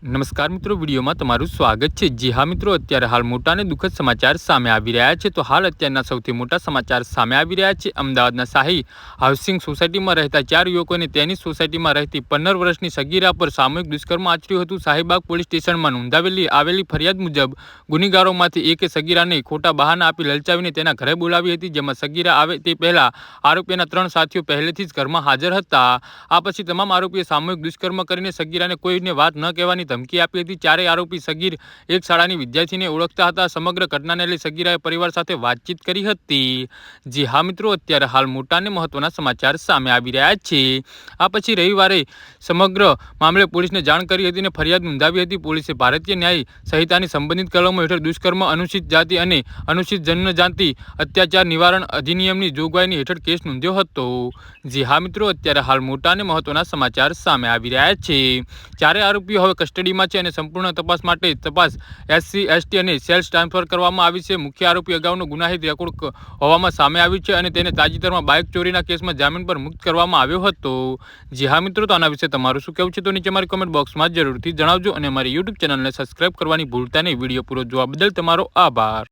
નમસ્કાર મિત્રો, વિડીયોમાં તમારું સ્વાગત છે। જી હા મિત્રો, અત્યારે હાલ મોટા અને દુઃખદ સમાચાર સામે આવી રહ્યા છે। તો હાલ અત્યારના સૌથી મોટા સમાચાર સામે આવી રહ્યા છે। અમદાવાદના શાહી હાઉસિંગ સોસાયટીમાં રહેતા 4 યુવકોને તેની સોસાયટીમાં રહેતી 15 વર્ષની સગીરા પર સામૂહિક દુષ્કર્મ આચર્યું હતું। શાહીબાગ પોલીસ સ્ટેશનમાં આવેલી ફરિયાદ મુજબ ગુનેગારોમાંથી એકે સગીરાને ખોટા બહાના આપી લલચાવીને તેના ઘરે બોલાવી હતી, જેમાં સગીરા આવે તે પહેલા આરોપીના 3 સાથીઓ પહેલેથી જ ઘરમાં હાજર હતા। આ પછી તમામ આરોપીએ સામૂહિક દુષ્કર્મ કરીને સગીરાને કોઈને વાત ન કહેવાની ધમકી આપી હતી। ચારેય આરોપી સગીર એક શાળાની વિદ્યાર્થીને ઓળખતા હતા। સમગ્ર ઘટનાને લઈ સગીરાએ પરિવાર સાથે વાતચીત કરી હતી। જી હા મિત્રો, અત્યારે હાલ મોટા અને મહત્વના સમાચાર સામે આવી રહ્યા છે। આ પછી રવિવારે સમગ્ર મામલે પોલીસને જાણ કરી હતી અને ફરિયાદ નોંધાવી હતી। પોલીસે ભારતીય ન્યાય સંહિતાની સંબંધિત કલમો હેઠળ દુષ્કર્મ, અનુસૂચિત જાતિ અને અનુસૂચિત જનજાતિ અત્યાચાર નિવારણ અધિનિયમની જોગવાઈની હેઠળ કેસ નોંધ્યો હતો। જી હા મિત્રો, અત્યારે હાલ મોટા અને મહત્વના સમાચાર સામે આવી રહ્યા છે। ચારે આરોપીઓ હવે કસ્ટડીમાં છે અને સંપૂર્ણ તપાસ માટે SC, ST અને સેલ્સ ટ્રાન્સફર કરવામાં આવી છે। મુખ્ય આરોપી અગાઉનો ગુનાહિત રેકોર્ડ હોવામાં સામે આવ્યું છે અને તેને તાજેતરમાં બાઇક ચોરીના કેસમાં જામીન પર મુક્ત કરવામાં આવ્યો હતો। જી હા મિત્રો, તો આના વિશે તમારું શું કહેવું છે તો નીચે મારી કમેન્ટ બોક્સમાં જરૂરથી જણાવજો અને અમારી YouTube ચેનલને સબસ્ક્રાઇબ કરવાની ભૂલતા નહીં। વિડીયો પૂરો જોવા બદલ તમારો આભાર।